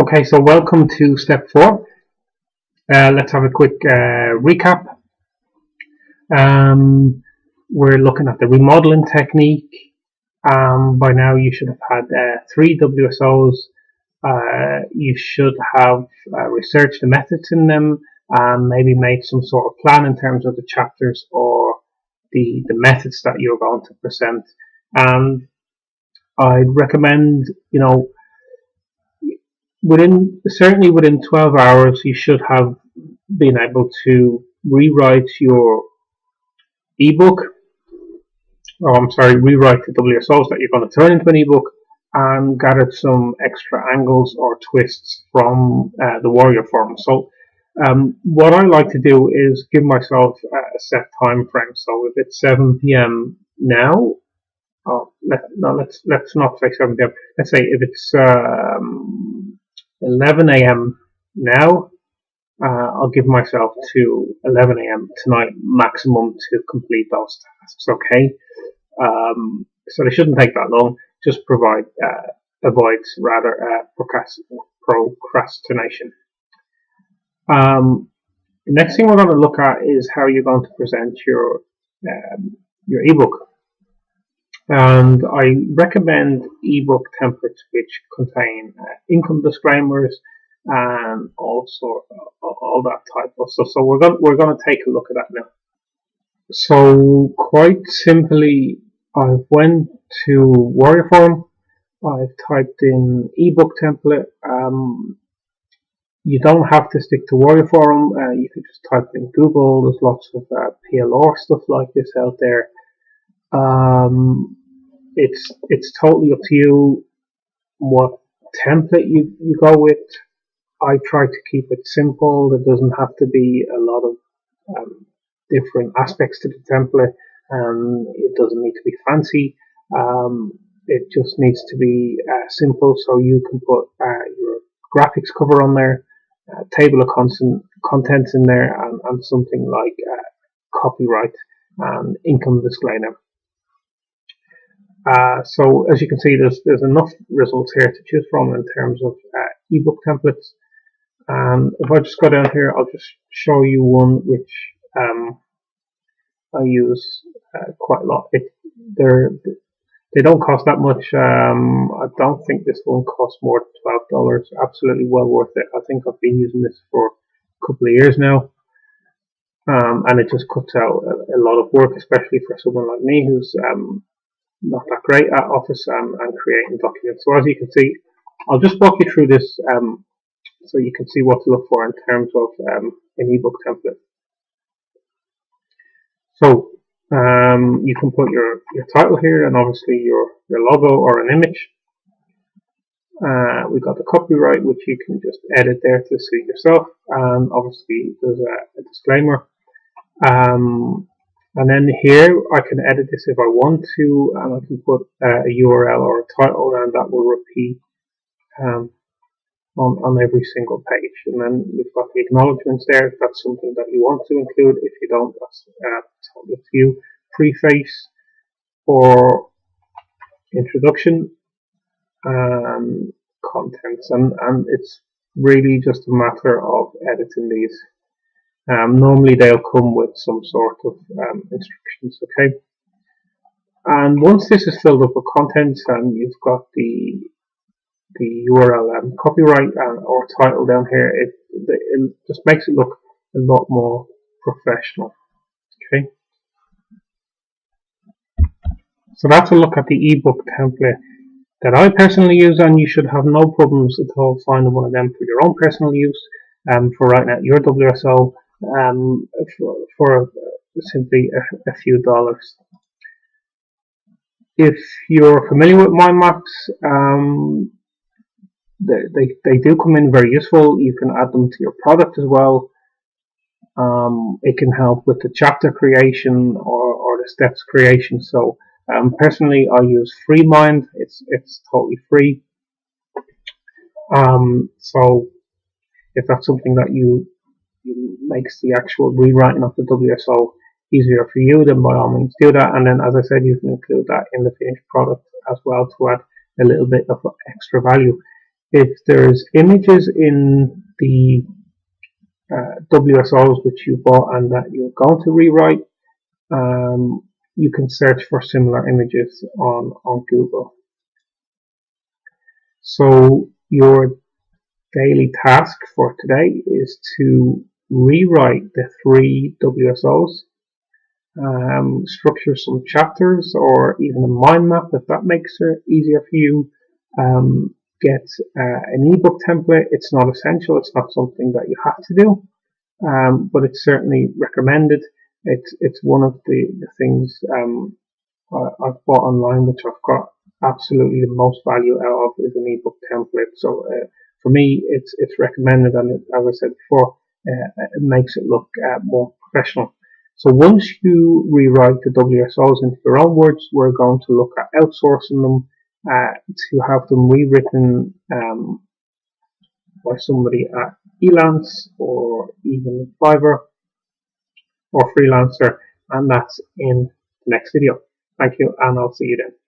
Okay, so welcome to step 4. Let's have a quick recap. Um, we're looking at the remodeling technique. By now, you should have had 3 WSOs. You should have researched the methods in them and maybe made some sort of plan in terms of the chapters or the methods that you're going to present. And I'd recommend, certainly within 12 hours, you should have been able to rewrite your ebook, rewrite the WSOs that you're going to turn into an ebook and gather some extra angles or twists from the Warrior Forum. So, what I like to do is give myself a set time frame. So, if it's 7 p.m. now, let's not say 7 p.m. Let's say if it's 11 a.m. now, I'll give myself to 11 a.m. tonight maximum to complete those tasks. Okay, so they shouldn't take that long. Just avoids rather procrastination. The next thing we're going to look at is how you're going to present your ebook. And I recommend ebook templates which contain income disclaimers and also all that type of stuff. So we're going to take a look at that now. So quite simply, I went to Warrior Forum. I've typed in ebook template. You don't have to stick to Warrior Forum. You could just type in Google. There's lots of PLR stuff like this out there. It's totally up to you what template you go with. I try to keep it simple. There doesn't have to be a lot of different aspects to the template, and it doesn't need to be fancy. It just needs to be simple, so you can put your graphics cover on there, table of contents in there, and something like copyright and income disclaimer. So as you can see, there's enough results here to choose from in terms of ebook templates. If I just go down here, I'll just show you one which I use quite a lot. They don't cost that much. I don't think this one costs more than $12. Absolutely well worth it. I think I've been using this for a couple of years now. And it just cuts out a lot of work, especially for someone like me who's not that great at Office and creating documents. So as you can see, I'll just walk you through this so you can see what to look for in terms of an ebook template. So you can put your title here and obviously your logo or an image. We've got the copyright, which you can just edit there to suit yourself, and obviously there's a disclaimer. And then here I can edit this if I want to, and I can put a URL or a title, and that will repeat on every single page. And then we've got the acknowledgements there if that's something that you want to include. If you don't, that's totally up to you. Preface or introduction and contents, and it's really just a matter of editing these. Normally they'll come with some sort of instructions, okay? And once this is filled up with contents and you've got the URL copyright or title down here, it just makes it look a lot more professional, okay? So that's a look at the ebook template that I personally use, and you should have no problems at all finding one of them for your own personal use, for writing out your WSO, for simply a few dollars. If you're familiar with mind maps, they do come in very useful. You can add them to your product as well. It can help with the chapter creation or the steps creation. So personally, I use FreeMind. It's totally free. So if that's something that you makes the actual rewriting of the WSO easier for you, then by all means do that. And then, as I said, you can include that in the finished product as well to add a little bit of extra value. If there's images in the WSOs which you bought and that you're going to rewrite, you can search for similar images on Google. So your daily task for today is to rewrite the 3 WSOs, structure some chapters or even a mind map if that makes it easier for you. Get an ebook template. It's not essential, it's not something that you have to do, but it's certainly recommended. It's one of the things I've bought online which I've got absolutely the most value out of is an ebook template. So for me, it's recommended, and as I said before, it makes it look more professional. So once you rewrite the WSOs into your own words, we're going to look at outsourcing them to have them rewritten by somebody at Elance or even Fiverr or Freelancer, and that's in the next video. Thank you, and I'll see you then.